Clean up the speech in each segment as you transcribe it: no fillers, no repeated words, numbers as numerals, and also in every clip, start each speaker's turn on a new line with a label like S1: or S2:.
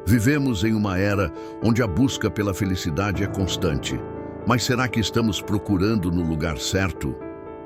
S1: Vivemos em uma era onde a busca pela felicidade é constante. Mas será que estamos procurando no lugar certo?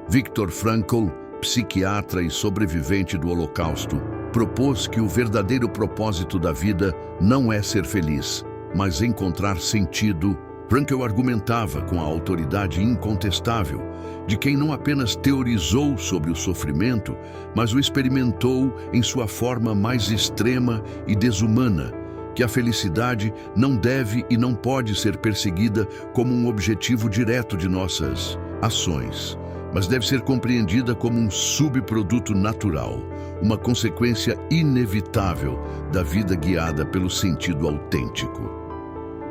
S1: Viktor Frankl, psiquiatra e sobrevivente do Holocausto, propôs que o verdadeiro propósito da vida não é ser feliz, mas encontrar sentido. Frankl argumentava com a autoridade incontestável de quem não apenas teorizou sobre o sofrimento, mas o experimentou em sua forma mais extrema e desumana, que a felicidade não deve e não pode ser perseguida como um objetivo direto de nossas ações, mas deve ser compreendida como um subproduto natural, uma consequência inevitável da vida guiada pelo sentido autêntico.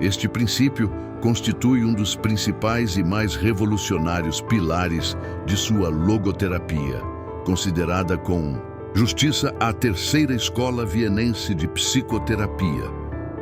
S1: Este princípio constitui um dos principais e mais revolucionários pilares de sua logoterapia, considerada com justiça a terceira escola vienense de psicoterapia,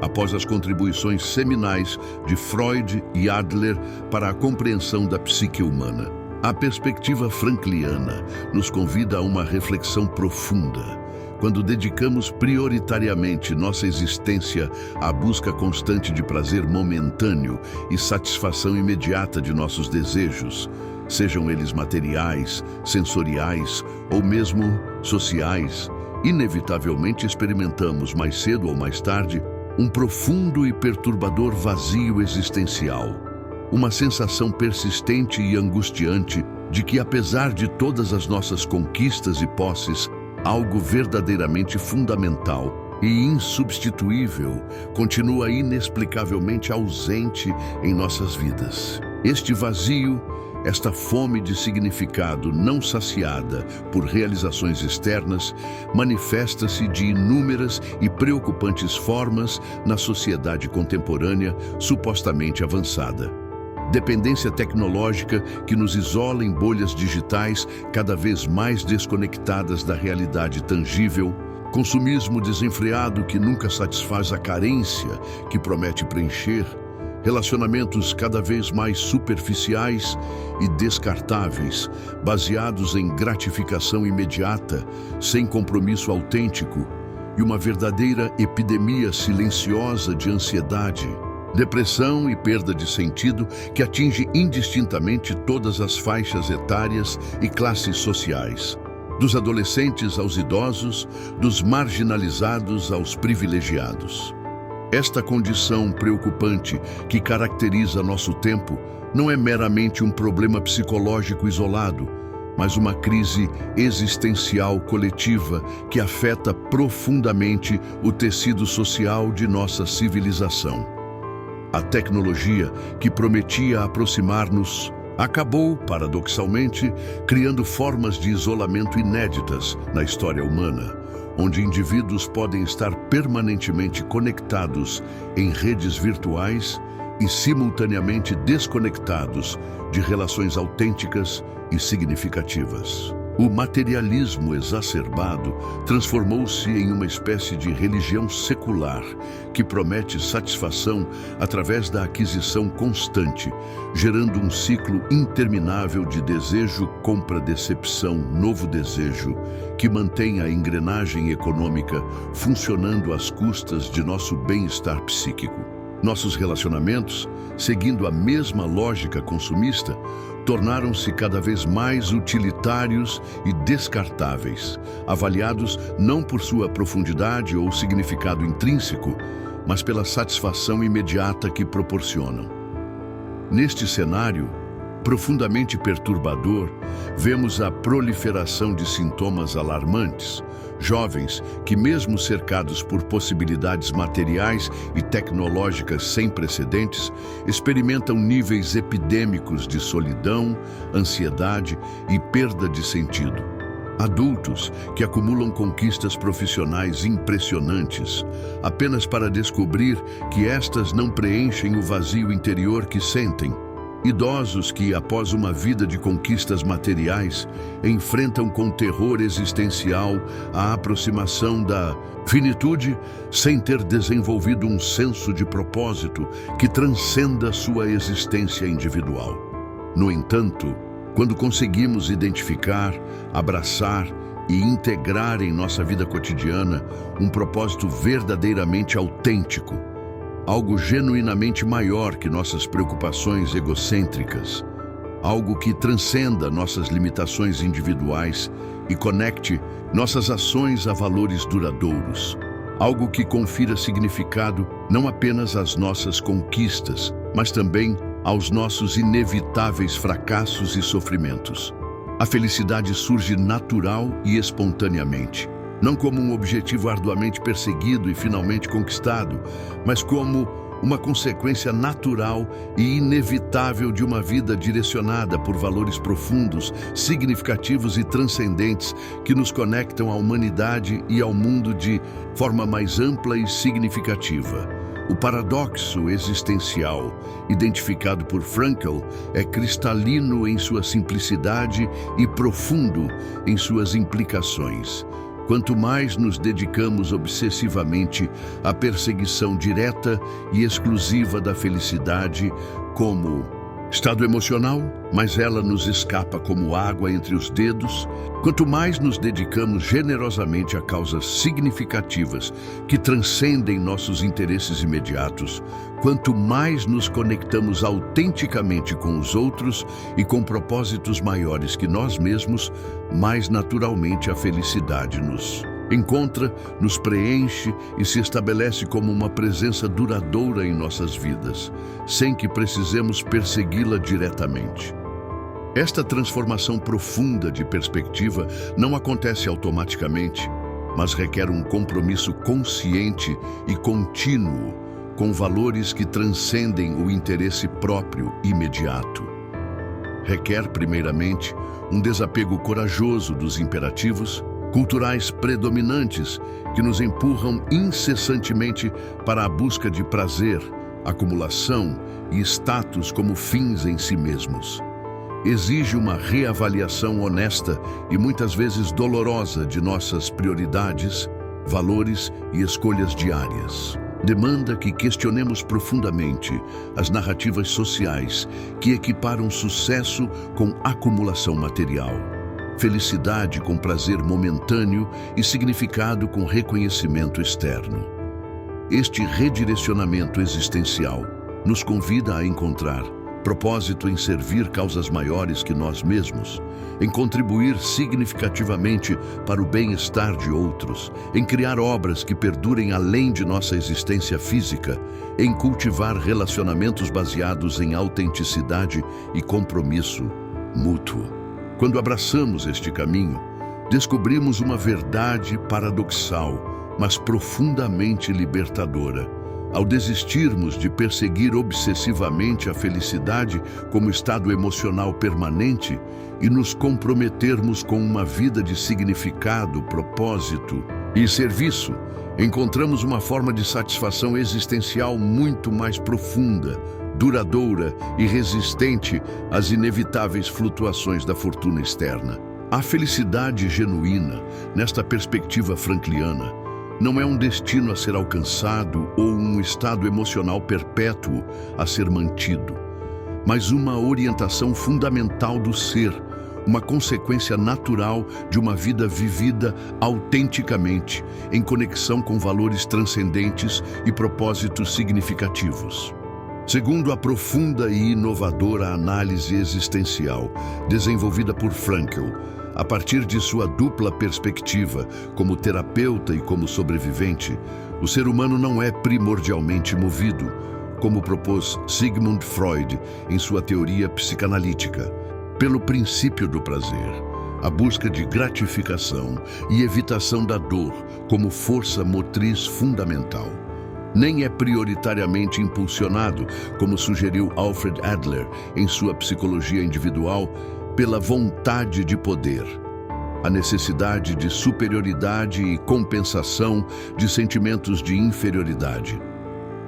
S1: após as contribuições seminais de Freud e Adler para a compreensão da psique humana. A perspectiva frankliana nos convida a uma reflexão profunda, quando dedicamos prioritariamente nossa existência à busca constante de prazer momentâneo e satisfação imediata de nossos desejos, sejam eles materiais, sensoriais ou mesmo sociais, inevitavelmente experimentamos mais cedo ou mais tarde um profundo e perturbador vazio existencial, uma sensação persistente e angustiante de que, apesar de todas as nossas conquistas e posses, algo verdadeiramente fundamental e insubstituível continua inexplicavelmente ausente em nossas vidas. Este vazio, esta fome de significado não saciada por realizações externas, manifesta-se de inúmeras e preocupantes formas na sociedade contemporânea supostamente avançada. Dependência tecnológica que nos isola em bolhas digitais cada vez mais desconectadas da realidade tangível, consumismo desenfreado que nunca satisfaz a carência que promete preencher, relacionamentos cada vez mais superficiais e descartáveis, baseados em gratificação imediata, sem compromisso autêntico, e uma verdadeira epidemia silenciosa de ansiedade, depressão e perda de sentido que atinge indistintamente todas as faixas etárias e classes sociais, dos adolescentes aos idosos, dos marginalizados aos privilegiados. Esta condição preocupante que caracteriza nosso tempo não é meramente um problema psicológico isolado, mas uma crise existencial coletiva que afeta profundamente o tecido social de nossa civilização. A tecnologia que prometia aproximar-nos acabou, paradoxalmente, criando formas de isolamento inéditas na história humana, onde indivíduos podem estar permanentemente conectados em redes virtuais e simultaneamente desconectados de relações autênticas e significativas. O materialismo exacerbado transformou-se em uma espécie de religião secular que promete satisfação através da aquisição constante, gerando um ciclo interminável de desejo, compra, decepção, novo desejo, que mantém a engrenagem econômica funcionando às custas de nosso bem-estar psíquico. Nossos relacionamentos, seguindo a mesma lógica consumista, tornaram-se cada vez mais utilitários e descartáveis, avaliados não por sua profundidade ou significado intrínseco, mas pela satisfação imediata que proporcionam. Neste cenário profundamente perturbador, vemos a proliferação de sintomas alarmantes. Jovens que, mesmo cercados por possibilidades materiais e tecnológicas sem precedentes, experimentam níveis epidêmicos de solidão, ansiedade e perda de sentido. Adultos que acumulam conquistas profissionais impressionantes, apenas para descobrir que estas não preenchem o vazio interior que sentem. Idosos que, após uma vida de conquistas materiais, enfrentam com terror existencial a aproximação da finitude sem ter desenvolvido um senso de propósito que transcenda sua existência individual. No entanto, quando conseguimos identificar, abraçar e integrar em nossa vida cotidiana um propósito verdadeiramente autêntico, algo genuinamente maior que nossas preocupações egocêntricas, algo que transcenda nossas limitações individuais e conecte nossas ações a valores duradouros, algo que confira significado não apenas às nossas conquistas, mas também aos nossos inevitáveis fracassos e sofrimentos. A felicidade surge natural e espontaneamente, não como um objetivo arduamente perseguido e finalmente conquistado, mas como uma consequência natural e inevitável de uma vida direcionada por valores profundos, significativos e transcendentes que nos conectam à humanidade e ao mundo de forma mais ampla e significativa. O paradoxo existencial, identificado por Frankl, é cristalino em sua simplicidade e profundo em suas implicações. Quanto mais nos dedicamos obsessivamente à perseguição direta e exclusiva da felicidade como estado emocional, mas ela nos escapa como água entre os dedos. Quanto mais nos dedicamos generosamente a causas significativas que transcendem nossos interesses imediatos, quanto mais nos conectamos autenticamente com os outros e com propósitos maiores que nós mesmos, mais naturalmente a felicidade nos encontra, nos preenche e se estabelece como uma presença duradoura em nossas vidas, sem que precisemos persegui-la diretamente. Esta transformação profunda de perspectiva não acontece automaticamente, mas requer um compromisso consciente e contínuo com valores que transcendem o interesse próprio imediato. Requer, primeiramente, um desapego corajoso dos imperativos culturais predominantes que nos empurram incessantemente para a busca de prazer, acumulação e status como fins em si mesmos. Exige uma reavaliação honesta e muitas vezes dolorosa de nossas prioridades, valores e escolhas diárias. Demanda que questionemos profundamente as narrativas sociais que equiparam sucesso com acumulação material, felicidade com prazer momentâneo e significado com reconhecimento externo. Este redirecionamento existencial nos convida a encontrar propósito em servir causas maiores que nós mesmos, em contribuir significativamente para o bem-estar de outros, em criar obras que perdurem além de nossa existência física, em cultivar relacionamentos baseados em autenticidade e compromisso mútuo. Quando abraçamos este caminho, descobrimos uma verdade paradoxal, mas profundamente libertadora. Ao desistirmos de perseguir obsessivamente a felicidade como estado emocional permanente e nos comprometermos com uma vida de significado, propósito e serviço, encontramos uma forma de satisfação existencial muito mais profunda, duradoura e resistente às inevitáveis flutuações da fortuna externa. A felicidade genuína, nesta perspectiva frankliana, não é um destino a ser alcançado ou um estado emocional perpétuo a ser mantido, mas uma orientação fundamental do ser, uma consequência natural de uma vida vivida autenticamente, em conexão com valores transcendentes e propósitos significativos. Segundo a profunda e inovadora análise existencial desenvolvida por Frankl, a partir de sua dupla perspectiva, como terapeuta e como sobrevivente, o ser humano não é primordialmente movido, como propôs Sigmund Freud em sua teoria psicanalítica, pelo princípio do prazer, a busca de gratificação e evitação da dor como força motriz fundamental. Nem é prioritariamente impulsionado, como sugeriu Alfred Adler em sua Psicologia Individual, pela vontade de poder, a necessidade de superioridade e compensação de sentimentos de inferioridade.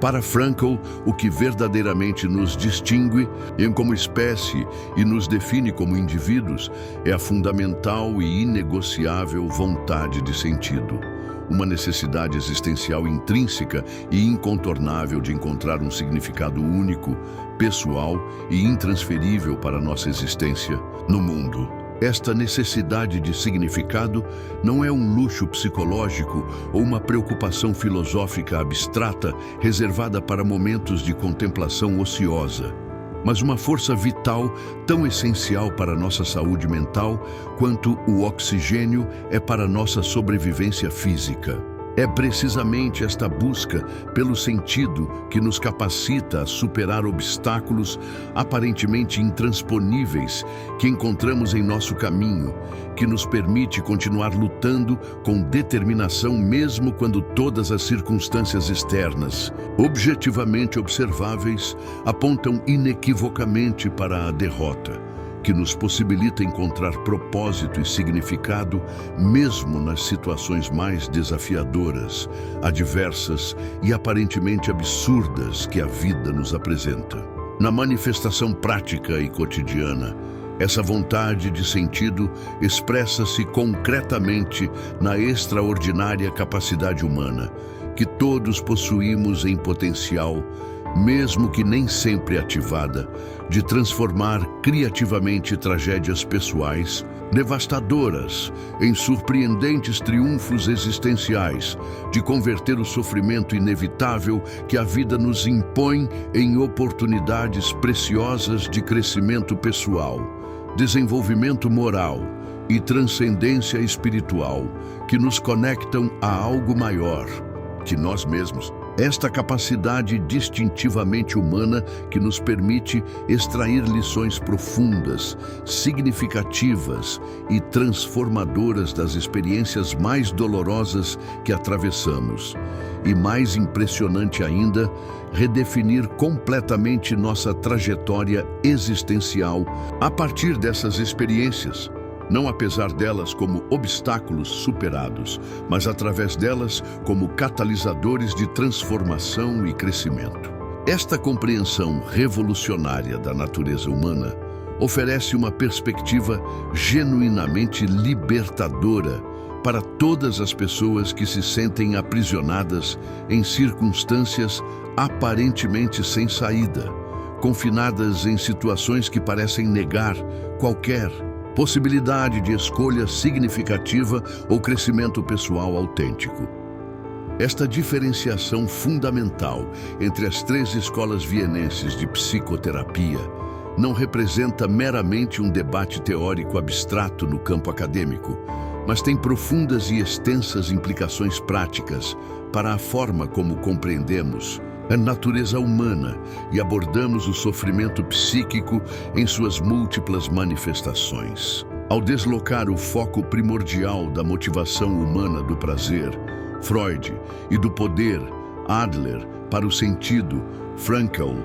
S1: Para Frankl, o que verdadeiramente nos distingue como espécie e nos define como indivíduos é a fundamental e inegociável vontade de sentido, uma necessidade existencial intrínseca e incontornável de encontrar um significado único, pessoal e intransferível para nossa existência no mundo. Esta necessidade de significado não é um luxo psicológico ou uma preocupação filosófica abstrata reservada para momentos de contemplação ociosa, mas uma força vital tão essencial para nossa saúde mental quanto o oxigênio é para nossa sobrevivência física. É precisamente esta busca pelo sentido que nos capacita a superar obstáculos aparentemente intransponíveis que encontramos em nosso caminho, que nos permite continuar lutando com determinação mesmo quando todas as circunstâncias externas, objetivamente observáveis, apontam inequivocamente para a derrota, que nos possibilita encontrar propósito e significado mesmo nas situações mais desafiadoras, adversas e aparentemente absurdas que a vida nos apresenta. Na manifestação prática e cotidiana, essa vontade de sentido expressa-se concretamente na extraordinária capacidade humana, que todos possuímos em potencial, mesmo que nem sempre ativada, de transformar criativamente tragédias pessoais, devastadoras, em surpreendentes triunfos existenciais, de converter o sofrimento inevitável que a vida nos impõe em oportunidades preciosas de crescimento pessoal, desenvolvimento moral e transcendência espiritual, que nos conectam a algo maior que nós mesmos. Esta capacidade distintivamente humana que nos permite extrair lições profundas, significativas e transformadoras das experiências mais dolorosas que atravessamos. E mais impressionante ainda, redefinir completamente nossa trajetória existencial a partir dessas experiências. Não apesar delas como obstáculos superados, mas através delas como catalisadores de transformação e crescimento. Esta compreensão revolucionária da natureza humana oferece uma perspectiva genuinamente libertadora para todas as pessoas que se sentem aprisionadas em circunstâncias aparentemente sem saída, confinadas em situações que parecem negar qualquer possibilidade de escolha significativa ou crescimento pessoal autêntico. Esta diferenciação fundamental entre as 3 escolas vienenses de psicoterapia não representa meramente um debate teórico abstrato no campo acadêmico, mas tem profundas e extensas implicações práticas para a forma como compreendemos a natureza humana e abordamos o sofrimento psíquico em suas múltiplas manifestações. Ao deslocar o foco primordial da motivação humana do prazer, Freud, e do poder, Adler, para o sentido, Frankl,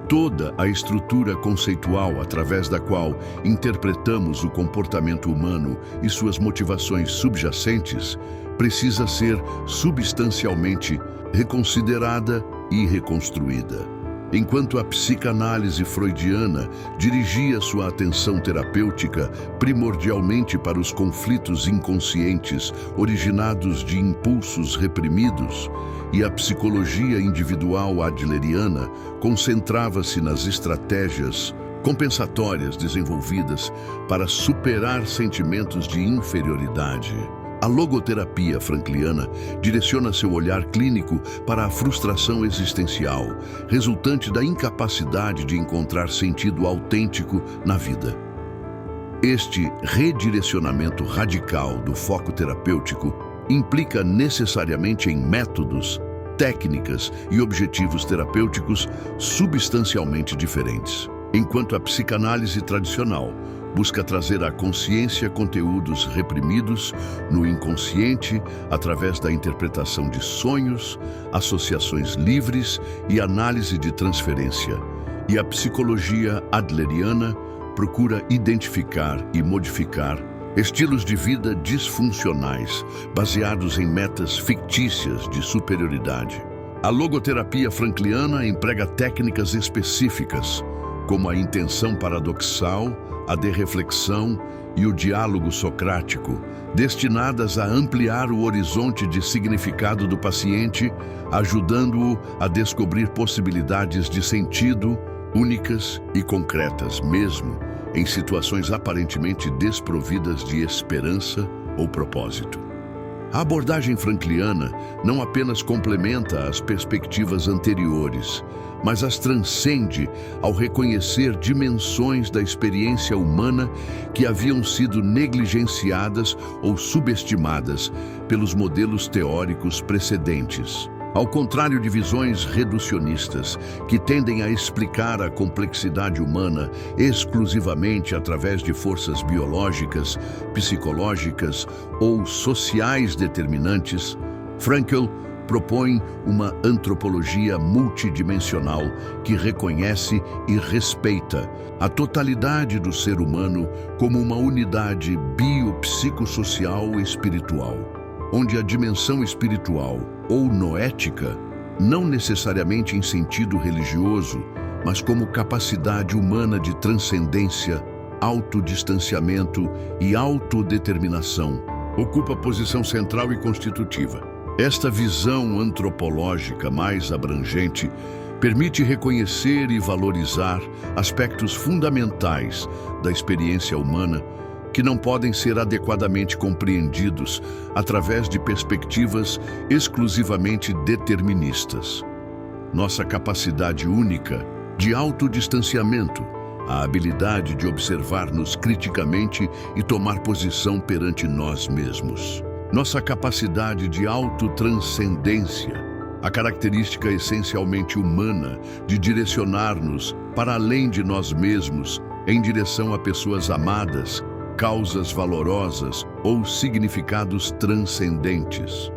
S1: toda a estrutura conceitual através da qual interpretamos o comportamento humano e suas motivações subjacentes precisa ser substancialmente reconsiderada e reconstruída. Enquanto a psicanálise freudiana dirigia sua atenção terapêutica primordialmente para os conflitos inconscientes originados de impulsos reprimidos, e a psicologia individual adleriana concentrava-se nas estratégias compensatórias desenvolvidas para superar sentimentos de inferioridade, a logoterapia frankliana direciona seu olhar clínico para a frustração existencial, resultante da incapacidade de encontrar sentido autêntico na vida. Este redirecionamento radical do foco terapêutico implica necessariamente em métodos, técnicas e objetivos terapêuticos substancialmente diferentes. Enquanto a psicanálise tradicional busca trazer à consciência conteúdos reprimidos no inconsciente através da interpretação de sonhos, associações livres e análise de transferência, e a psicologia adleriana procura identificar e modificar estilos de vida disfuncionais baseados em metas fictícias de superioridade. A logoterapia frankliana emprega técnicas específicas, como a intenção paradoxal, a derreflexão e o diálogo socrático, destinadas a ampliar o horizonte de significado do paciente, ajudando-o a descobrir possibilidades de sentido únicas e concretas, mesmo em situações aparentemente desprovidas de esperança ou propósito. A abordagem frankliana não apenas complementa as perspectivas anteriores, mas as transcende ao reconhecer dimensões da experiência humana que haviam sido negligenciadas ou subestimadas pelos modelos teóricos precedentes. Ao contrário de visões reducionistas, que tendem a explicar a complexidade humana exclusivamente através de forças biológicas, psicológicas ou sociais determinantes, Frankl propõe uma antropologia multidimensional que reconhece e respeita a totalidade do ser humano como uma unidade biopsicossocial e espiritual, onde a dimensão espiritual ou noética, não necessariamente em sentido religioso, mas como capacidade humana de transcendência, autodistanciamento e autodeterminação, ocupa posição central e constitutiva. Esta visão antropológica mais abrangente permite reconhecer e valorizar aspectos fundamentais da experiência humana que não podem ser adequadamente compreendidos através de perspectivas exclusivamente deterministas. Nossa capacidade única de autodistanciamento, a habilidade de observar-nos criticamente e tomar posição perante nós mesmos. Nossa capacidade de autotranscendência, a característica essencialmente humana de direcionar-nos para além de nós mesmos em direção a pessoas amadas, causas valorosas ou significados transcendentes.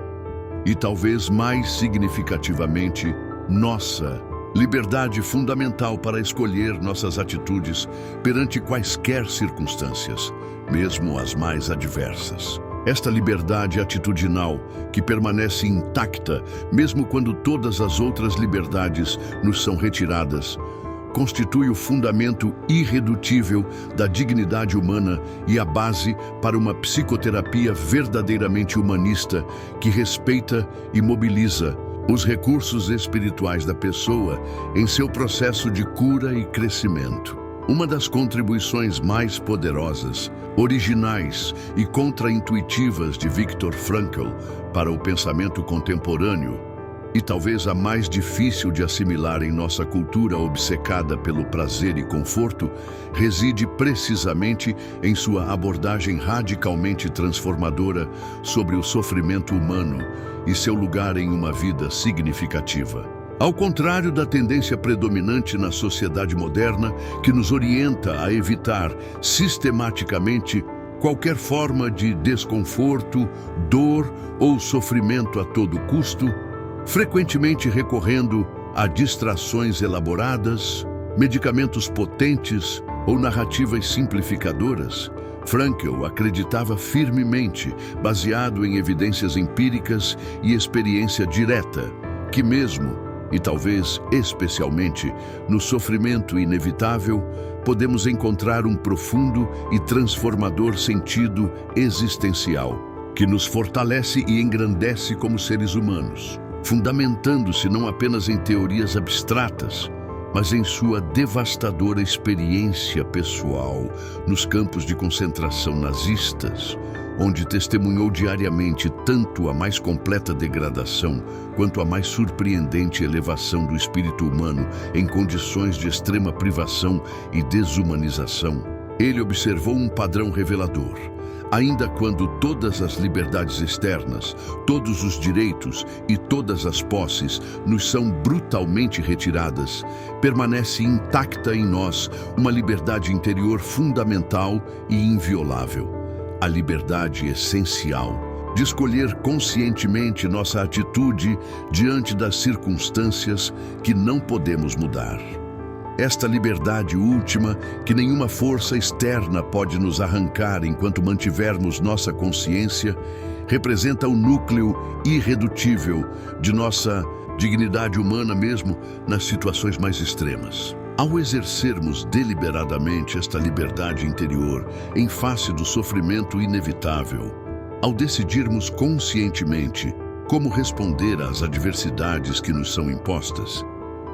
S1: E talvez mais significativamente, nossa liberdade fundamental para escolher nossas atitudes perante quaisquer circunstâncias, mesmo as mais adversas. Esta liberdade atitudinal, que permanece intacta mesmo quando todas as outras liberdades nos são retiradas, constitui o fundamento irredutível da dignidade humana e a base para uma psicoterapia verdadeiramente humanista que respeita e mobiliza os recursos espirituais da pessoa em seu processo de cura e crescimento. Uma das contribuições mais poderosas, originais e contraintuitivas de Viktor Frankl para o pensamento contemporâneo, e talvez a mais difícil de assimilar em nossa cultura obcecada pelo prazer e conforto, reside precisamente em sua abordagem radicalmente transformadora sobre o sofrimento humano e seu lugar em uma vida significativa. Ao contrário da tendência predominante na sociedade moderna, que nos orienta a evitar sistematicamente qualquer forma de desconforto, dor ou sofrimento a todo custo, frequentemente recorrendo a distrações elaboradas, medicamentos potentes ou narrativas simplificadoras, Frankl acreditava firmemente, baseado em evidências empíricas e experiência direta, que mesmo, e talvez especialmente, no sofrimento inevitável, podemos encontrar um profundo e transformador sentido existencial, que nos fortalece e engrandece como seres humanos, fundamentando-se não apenas em teorias abstratas, mas em sua devastadora experiência pessoal nos campos de concentração nazistas, onde testemunhou diariamente tanto a mais completa degradação quanto a mais surpreendente elevação do espírito humano em condições de extrema privação e desumanização. Ele observou um padrão revelador. Ainda quando todas as liberdades externas, todos os direitos e todas as posses nos são brutalmente retiradas, permanece intacta em nós uma liberdade interior fundamental e inviolável. A liberdade essencial de escolher conscientemente nossa atitude diante das circunstâncias que não podemos mudar. Esta liberdade última, que nenhuma força externa pode nos arrancar enquanto mantivermos nossa consciência, representa o núcleo irredutível de nossa dignidade humana mesmo nas situações mais extremas. Ao exercermos deliberadamente esta liberdade interior em face do sofrimento inevitável, ao decidirmos conscientemente como responder às adversidades que nos são impostas,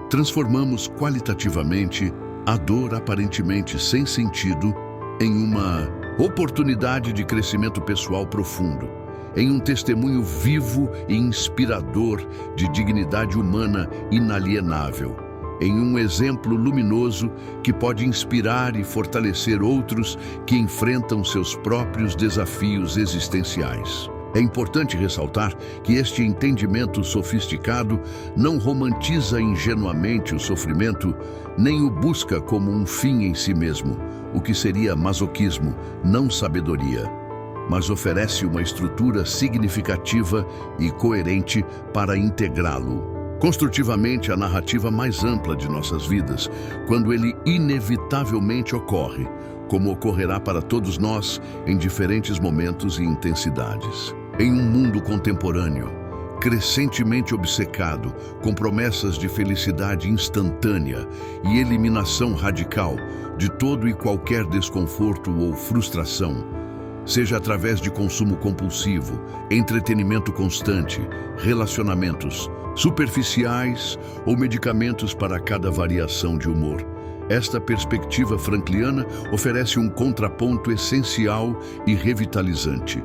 S1: transformamos qualitativamente a dor aparentemente sem sentido em uma oportunidade de crescimento pessoal profundo, em um testemunho vivo e inspirador de dignidade humana inalienável, em um exemplo luminoso que pode inspirar e fortalecer outros que enfrentam seus próprios desafios existenciais. É importante ressaltar que este entendimento sofisticado não romantiza ingenuamente o sofrimento, nem o busca como um fim em si mesmo, o que seria masoquismo, não sabedoria, mas oferece uma estrutura significativa e coerente para integrá-lo construtivamente à narrativa mais ampla de nossas vidas, quando ele inevitavelmente ocorre, como ocorrerá para todos nós em diferentes momentos e intensidades. Em um mundo contemporâneo, crescentemente obcecado com promessas de felicidade instantânea e eliminação radical de todo e qualquer desconforto ou frustração, seja através de consumo compulsivo, entretenimento constante, relacionamentos superficiais ou medicamentos para cada variação de humor. Esta perspectiva frankliana oferece um contraponto essencial e revitalizante.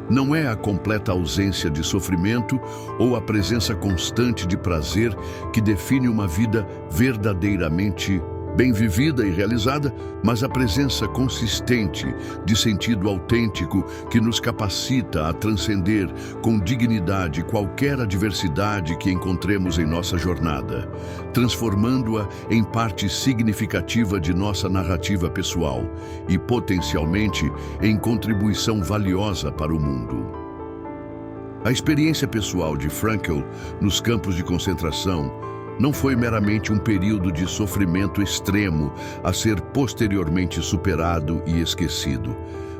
S1: Não é a completa ausência de sofrimento ou a presença constante de prazer que define uma vida verdadeiramente bem vivida e realizada, mas a presença consistente de sentido autêntico que nos capacita a transcender com dignidade qualquer adversidade que encontremos em nossa jornada, transformando-a em parte significativa de nossa narrativa pessoal e, potencialmente, em contribuição valiosa para o mundo. A experiência pessoal de Frankl nos campos de concentração não foi meramente um período de sofrimento extremo a ser posteriormente superado e esquecido,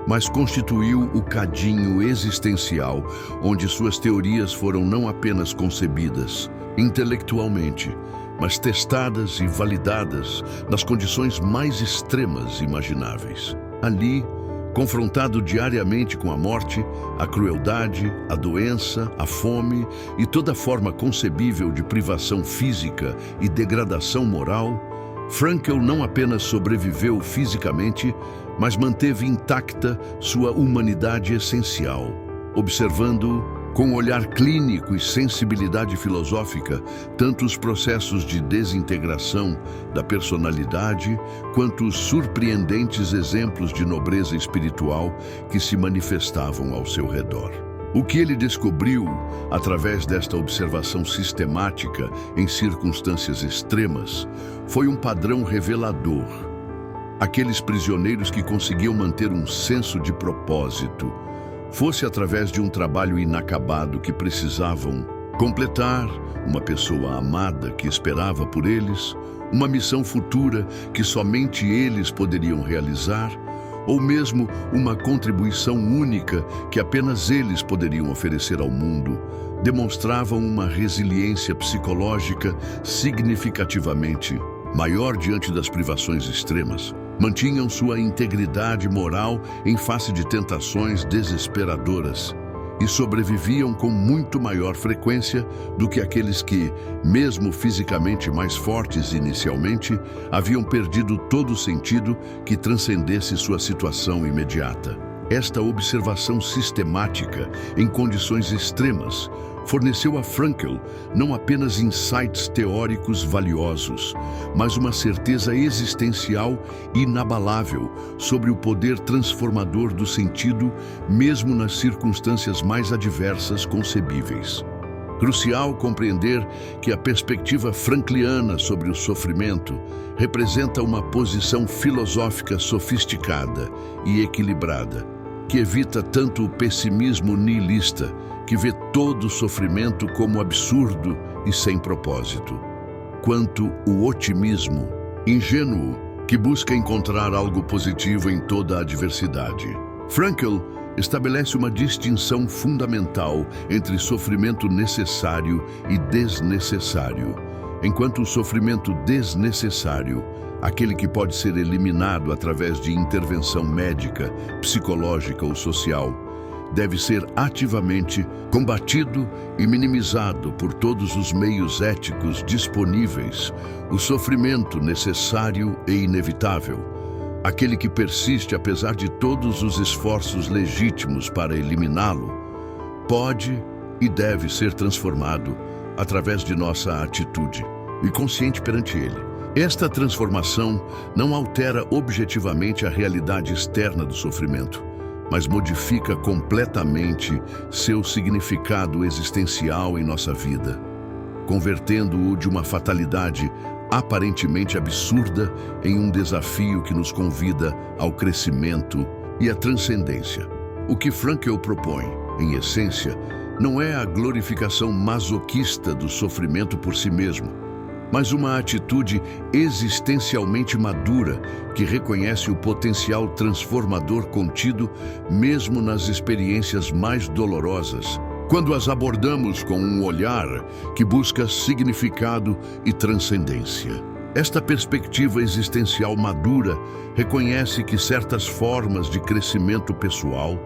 S1: mas constituiu o cadinho existencial onde suas teorias foram não apenas concebidas intelectualmente, mas testadas e validadas nas condições mais extremas imagináveis. Ali, confrontado diariamente com a morte, a crueldade, a doença, a fome e toda forma concebível de privação física e degradação moral, Frankl não apenas sobreviveu fisicamente, mas manteve intacta sua humanidade essencial, observando com olhar clínico e sensibilidade filosófica tanto os processos de desintegração da personalidade quanto os surpreendentes exemplos de nobreza espiritual que se manifestavam ao seu redor. O que ele descobriu, através desta observação sistemática em circunstâncias extremas, foi um padrão revelador. Aqueles prisioneiros que conseguiam manter um senso de propósito, fosse através de um trabalho inacabado que precisavam completar, uma pessoa amada que esperava por eles, uma missão futura que somente eles poderiam realizar, ou mesmo uma contribuição única que apenas eles poderiam oferecer ao mundo, demonstravam uma resiliência psicológica significativamente maior diante das privações extremas. Mantinham sua integridade moral em face de tentações desesperadoras e sobreviviam com muito maior frequência do que aqueles que, mesmo fisicamente mais fortes inicialmente, haviam perdido todo o sentido que transcendesse sua situação imediata. Esta observação sistemática em condições extremas forneceu a Frankl não apenas insights teóricos valiosos, mas uma certeza existencial inabalável sobre o poder transformador do sentido, mesmo nas circunstâncias mais adversas concebíveis. Crucial compreender que a perspectiva frankliana sobre o sofrimento representa uma posição filosófica sofisticada e equilibrada, que evita tanto o pessimismo nihilista, que vê todo o sofrimento como absurdo e sem propósito, quanto o otimismo ingênuo, que busca encontrar algo positivo em toda a adversidade. Frankl estabelece uma distinção fundamental entre sofrimento necessário e desnecessário, enquanto o sofrimento desnecessário, aquele que pode ser eliminado através de intervenção médica, psicológica ou social, deve ser ativamente combatido e minimizado por todos os meios éticos disponíveis. O sofrimento necessário e inevitável, aquele que persiste apesar de todos os esforços legítimos para eliminá-lo, pode e deve ser transformado através de nossa atitude e consciente perante ele. Esta transformação não altera objetivamente a realidade externa do sofrimento, mas modifica completamente seu significado existencial em nossa vida, convertendo-o de uma fatalidade aparentemente absurda em um desafio que nos convida ao crescimento e à transcendência. O que Frankl propõe, em essência, não é a glorificação masoquista do sofrimento por si mesmo, mas uma atitude existencialmente madura que reconhece o potencial transformador contido mesmo nas experiências mais dolorosas, quando as abordamos com um olhar que busca significado e transcendência. Esta perspectiva existencial madura reconhece que certas formas de crescimento pessoal,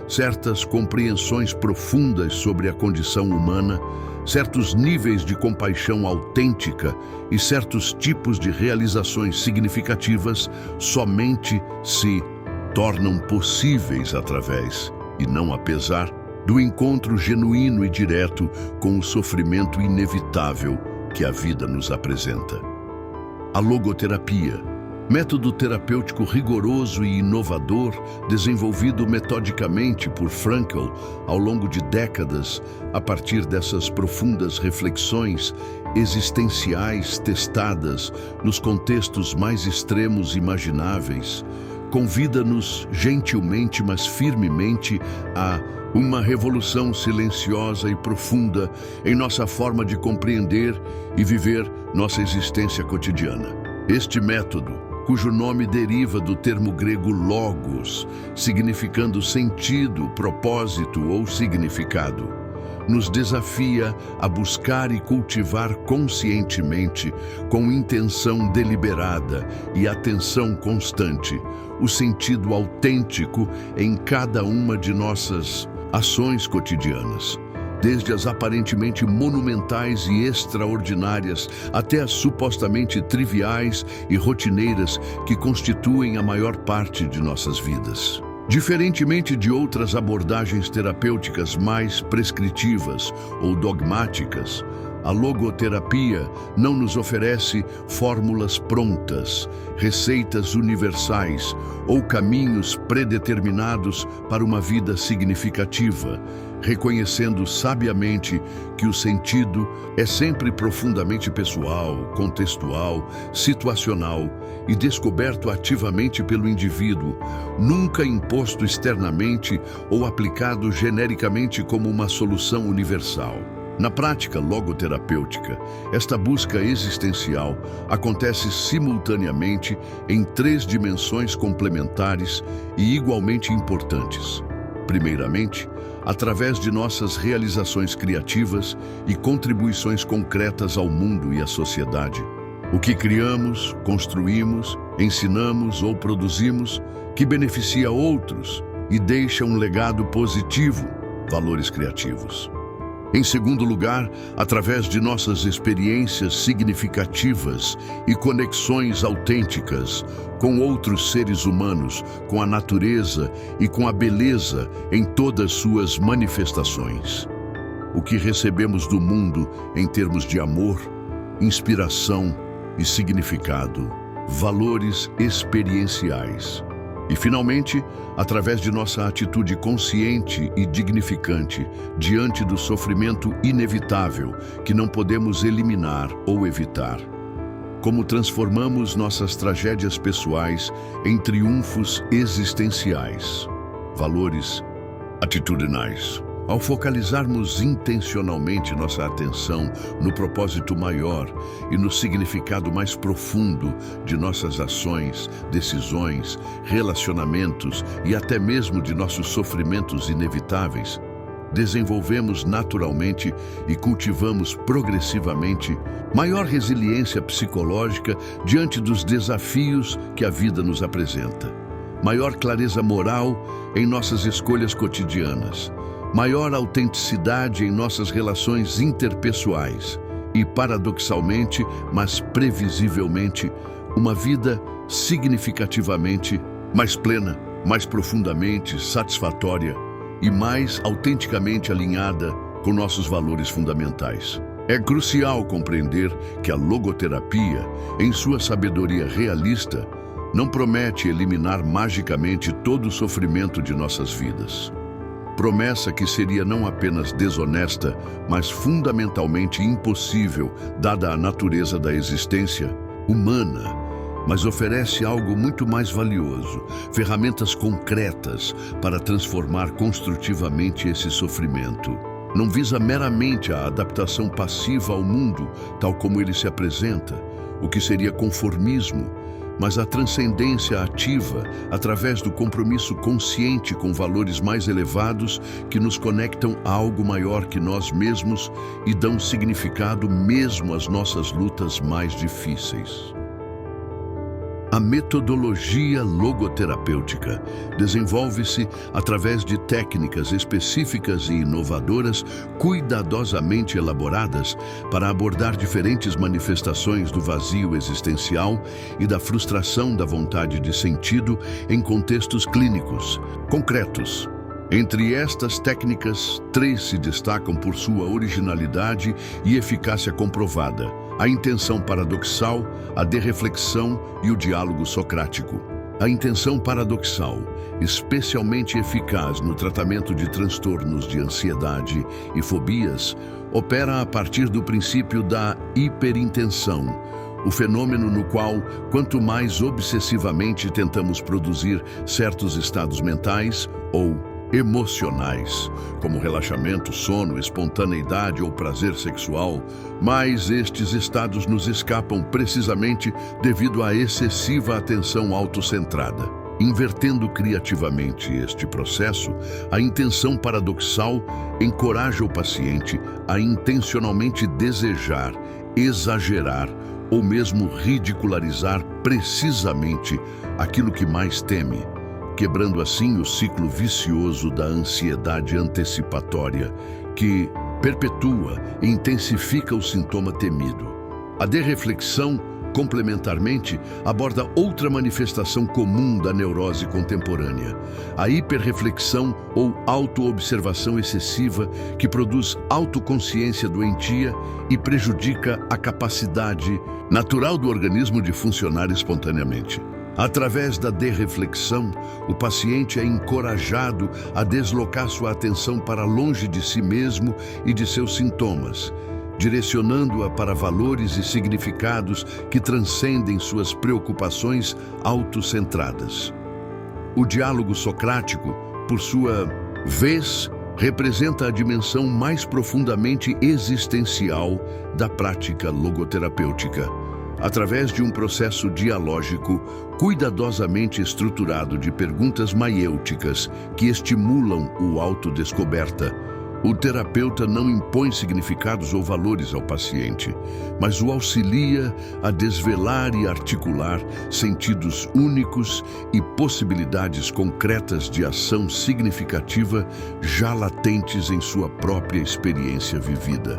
S1: certas compreensões profundas sobre a condição humana, certos níveis de compaixão autêntica e certos tipos de realizações significativas somente se tornam possíveis através, e não apesar, do encontro genuíno e direto com o sofrimento inevitável que a vida nos apresenta. A logoterapia, método terapêutico rigoroso e inovador, desenvolvido metodicamente por Frankl ao longo de décadas, a partir dessas profundas reflexões existenciais testadas nos contextos mais extremos imagináveis, convida-nos gentilmente, mas firmemente, a uma revolução silenciosa e profunda em nossa forma de compreender e viver nossa existência cotidiana. Este método, cujo nome deriva do termo grego logos, significando sentido, propósito ou significado, nos desafia a buscar e cultivar conscientemente, com intenção deliberada e atenção constante, o sentido autêntico em cada uma de nossas ações cotidianas, desde as aparentemente monumentais e extraordinárias até as supostamente triviais e rotineiras que constituem a maior parte de nossas vidas. Diferentemente de outras abordagens terapêuticas mais prescritivas ou dogmáticas, a logoterapia não nos oferece fórmulas prontas, receitas universais ou caminhos predeterminados para uma vida significativa, reconhecendo sabiamente que o sentido é sempre profundamente pessoal, contextual, situacional e descoberto ativamente pelo indivíduo, nunca imposto externamente ou aplicado genericamente como uma solução universal. Na prática logoterapêutica, esta busca existencial acontece simultaneamente em três dimensões complementares e igualmente importantes. Primeiramente, através de nossas realizações criativas e contribuições concretas ao mundo e à sociedade. O que criamos, construímos, ensinamos ou produzimos que beneficia outros e deixa um legado positivo, valores criativos. Em segundo lugar, através de nossas experiências significativas e conexões autênticas com outros seres humanos, com a natureza e com a beleza em todas suas manifestações. O que recebemos do mundo em termos de amor, inspiração e significado, valores experienciais. E, finalmente, através de nossa atitude consciente e dignificante diante do sofrimento inevitável que não podemos eliminar ou evitar. Como transformamos nossas tragédias pessoais em triunfos existenciais, valores atitudinais. Ao focalizarmos intencionalmente nossa atenção no propósito maior e no significado mais profundo de nossas ações, decisões, relacionamentos e até mesmo de nossos sofrimentos inevitáveis, desenvolvemos naturalmente e cultivamos progressivamente maior resiliência psicológica diante dos desafios que a vida nos apresenta. maior clareza moral em nossas escolhas cotidianas, maior autenticidade em nossas relações interpessoais e, paradoxalmente, mas previsivelmente, uma vida significativamente mais plena, mais profundamente satisfatória e mais autenticamente alinhada com nossos valores fundamentais. É crucial compreender que a logoterapia, em sua sabedoria realista, não promete eliminar magicamente todo o sofrimento de nossas vidas. Promessa que seria não apenas desonesta, mas fundamentalmente impossível, dada a natureza da existência humana, mas oferece algo muito mais valioso, ferramentas concretas para transformar construtivamente esse sofrimento. Não visa meramente a adaptação passiva ao mundo, tal como ele se apresenta, o que seria conformismo, mas a transcendência ativa através do compromisso consciente com valores mais elevados que nos conectam a algo maior que nós mesmos e dão significado mesmo às nossas lutas mais difíceis. A metodologia logoterapêutica desenvolve-se através de técnicas específicas e inovadoras cuidadosamente elaboradas para abordar diferentes manifestações do vazio existencial e da frustração da vontade de sentido em contextos clínicos, concretos. Entre estas técnicas, 3 se destacam por sua originalidade e eficácia comprovada: a intenção paradoxal, a derreflexão e o diálogo socrático. A intenção paradoxal, especialmente eficaz no tratamento de transtornos de ansiedade e fobias, opera a partir do princípio da hiperintenção, o fenômeno no qual, quanto mais obsessivamente tentamos produzir certos estados mentais ou emocionais, como relaxamento, sono, espontaneidade ou prazer sexual, mas estes estados nos escapam precisamente devido à excessiva atenção autocentrada. Invertendo criativamente este processo, a intenção paradoxal encoraja o paciente a intencionalmente desejar, exagerar ou mesmo ridicularizar precisamente aquilo que mais teme, quebrando assim o ciclo vicioso da ansiedade antecipatória, que perpetua e intensifica o sintoma temido. A derreflexão, complementarmente, aborda outra manifestação comum da neurose contemporânea: a hiperreflexão ou autoobservação excessiva, que produz autoconsciência doentia e prejudica a capacidade natural do organismo de funcionar espontaneamente. Através da derreflexão, o paciente é encorajado a deslocar sua atenção para longe de si mesmo e de seus sintomas, direcionando-a para valores e significados que transcendem suas preocupações autocentradas. O diálogo socrático, por sua vez, representa a dimensão mais profundamente existencial da prática logoterapêutica. Através de um processo dialógico cuidadosamente estruturado de perguntas maiêuticas que estimulam o autodescoberta, o terapeuta não impõe significados ou valores ao paciente, mas o auxilia a desvelar e articular sentidos únicos e possibilidades concretas de ação significativa já latentes em sua própria experiência vivida,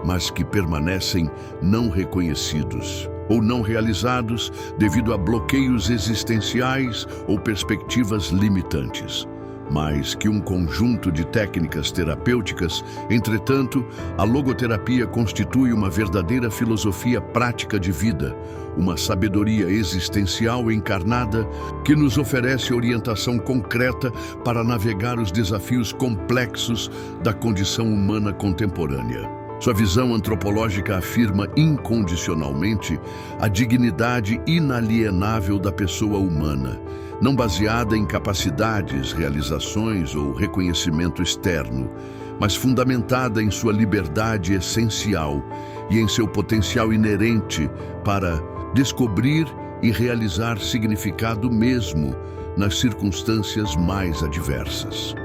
S1: mas que permanecem não reconhecidos ou não realizados devido a bloqueios existenciais ou perspectivas limitantes. Mais que um conjunto de técnicas terapêuticas, entretanto, a logoterapia constitui uma verdadeira filosofia prática de vida, uma sabedoria existencial encarnada que nos oferece orientação concreta para navegar os desafios complexos da condição humana contemporânea. Sua visão antropológica afirma incondicionalmente a dignidade inalienável da pessoa humana, não baseada em capacidades, realizações ou reconhecimento externo, mas fundamentada em sua liberdade essencial e em seu potencial inerente para descobrir e realizar significado mesmo nas circunstâncias mais adversas.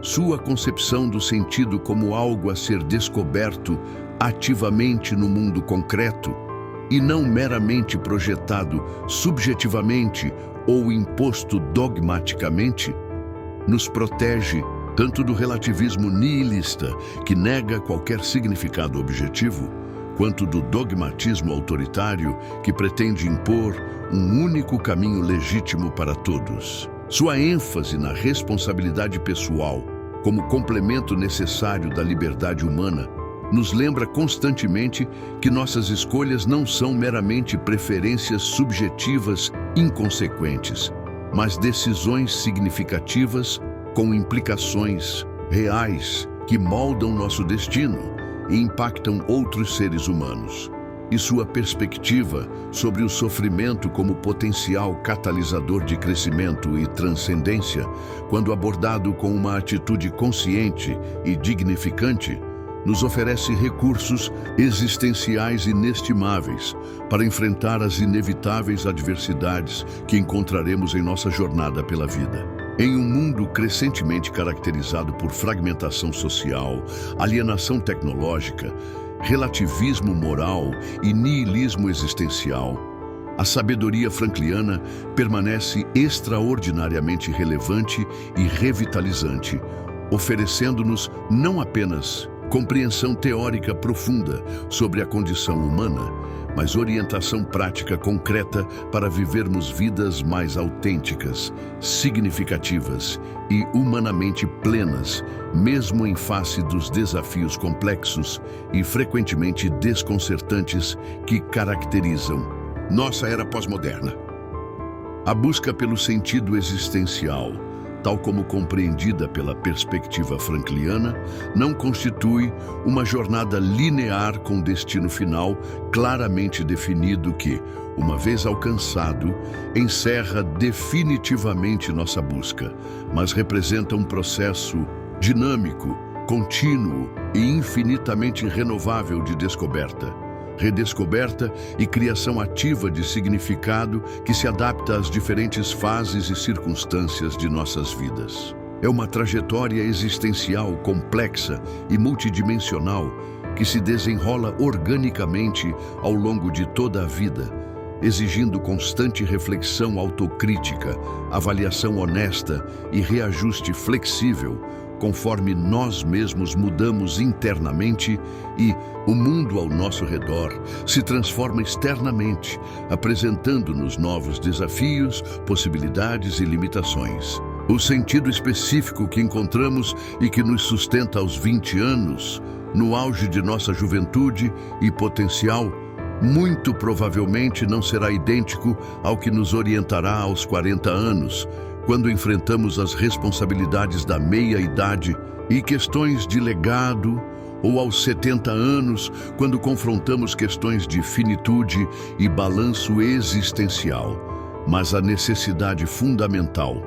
S1: Sua concepção do sentido como algo a ser descoberto ativamente no mundo concreto e não meramente projetado subjetivamente ou imposto dogmaticamente, nos protege tanto do relativismo nihilista, que nega qualquer significado objetivo, quanto do dogmatismo autoritário, que pretende impor um único caminho legítimo para todos. Sua ênfase na responsabilidade pessoal, como complemento necessário da liberdade humana, nos lembra constantemente que nossas escolhas não são meramente preferências subjetivas inconsequentes, mas decisões significativas com implicações reais que moldam nosso destino e impactam outros seres humanos. E sua perspectiva sobre o sofrimento como potencial catalisador de crescimento e transcendência, quando abordado com uma atitude consciente e dignificante, nos oferece recursos existenciais inestimáveis para enfrentar as inevitáveis adversidades que encontraremos em nossa jornada pela vida. Em um mundo crescentemente caracterizado por fragmentação social, alienação tecnológica, relativismo moral e niilismo existencial, a sabedoria frankliana permanece extraordinariamente relevante e revitalizante, oferecendo-nos não apenas compreensão teórica profunda sobre a condição humana, mas orientação prática concreta para vivermos vidas mais autênticas, significativas e humanamente plenas, mesmo em face dos desafios complexos e frequentemente desconcertantes que caracterizam nossa era pós-moderna. A busca pelo sentido existencial, tal como compreendida pela perspectiva frankliana, não constitui uma jornada linear com destino final claramente definido que, uma vez alcançado, encerra definitivamente nossa busca, mas representa um processo dinâmico, contínuo e infinitamente renovável de descoberta, redescoberta e criação ativa de significado que se adapta às diferentes fases e circunstâncias de nossas vidas. É uma trajetória existencial complexa e multidimensional que se desenrola organicamente ao longo de toda a vida, exigindo constante reflexão autocrítica, avaliação honesta e reajuste flexível, conforme nós mesmos mudamos internamente e o mundo ao nosso redor se transforma externamente, apresentando-nos novos desafios, possibilidades e limitações. O sentido específico que encontramos e que nos sustenta aos 20 anos, no auge de nossa juventude e potencial, muito provavelmente não será idêntico ao que nos orientará aos 40 anos, quando enfrentamos as responsabilidades da meia-idade e questões de legado, ou aos 70 anos, quando confrontamos questões de finitude e balanço existencial. Mas a necessidade fundamental,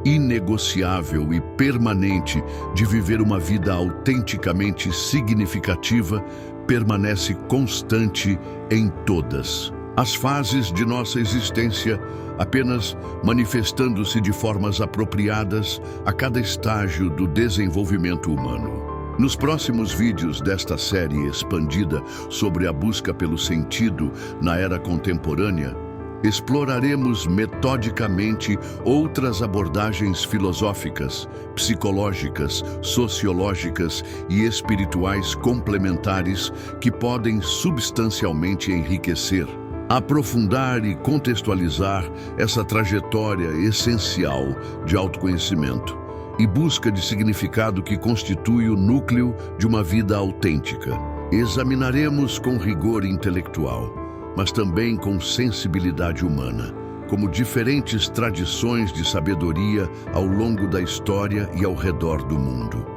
S1: inegociável e permanente de viver uma vida autenticamente significativa permanece constante em todas as fases de nossa existência, apenas manifestando-se de formas apropriadas a cada estágio do desenvolvimento humano. Nos próximos vídeos desta série expandida sobre a busca pelo sentido na era contemporânea, exploraremos metodicamente outras abordagens filosóficas, psicológicas, sociológicas e espirituais complementares que podem substancialmente enriquecer, aprofundar e contextualizar essa trajetória essencial de autoconhecimento e busca de significado que constitui o núcleo de uma vida autêntica. Examinaremos com rigor intelectual, mas também com sensibilidade humana, como diferentes tradições de sabedoria ao longo da história e ao redor do mundo,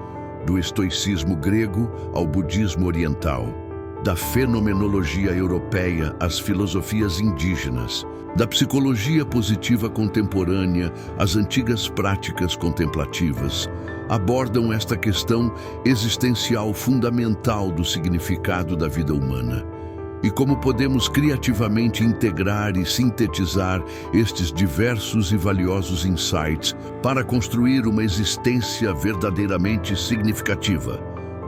S1: do estoicismo grego ao budismo oriental, da fenomenologia europeia às filosofias indígenas, da psicologia positiva contemporânea às antigas práticas contemplativas, abordam esta questão existencial fundamental do significado da vida humana. E como podemos criativamente integrar e sintetizar estes diversos e valiosos insights para construir uma existência verdadeiramente significativa,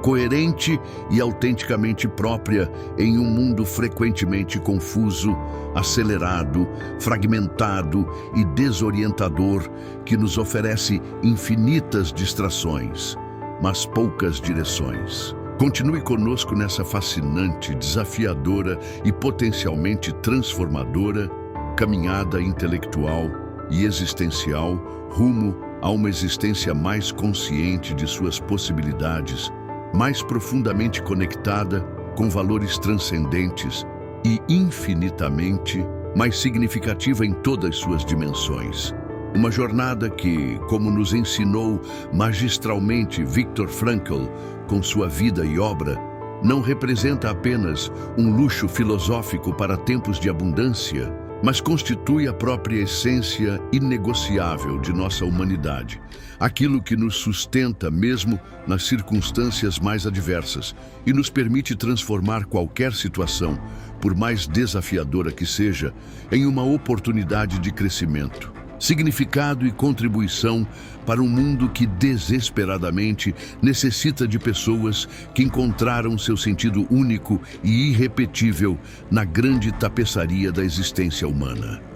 S1: coerente e autenticamente própria em um mundo frequentemente confuso, acelerado, fragmentado e desorientador que nos oferece infinitas distrações, mas poucas direções. Continue conosco nessa fascinante, desafiadora e potencialmente transformadora caminhada intelectual e existencial rumo a uma existência mais consciente de suas possibilidades, mais profundamente conectada com valores transcendentes e infinitamente mais significativa em todas suas dimensões. Uma jornada que, como nos ensinou magistralmente Viktor Frankl com sua vida e obra, não representa apenas um luxo filosófico para tempos de abundância, mas constitui a própria essência inegociável de nossa humanidade, aquilo que nos sustenta mesmo nas circunstâncias mais adversas e nos permite transformar qualquer situação, por mais desafiadora que seja, em uma oportunidade de crescimento, significado e contribuição para um mundo que desesperadamente necessita de pessoas que encontraram seu sentido único e irrepetível na grande tapeçaria da existência humana.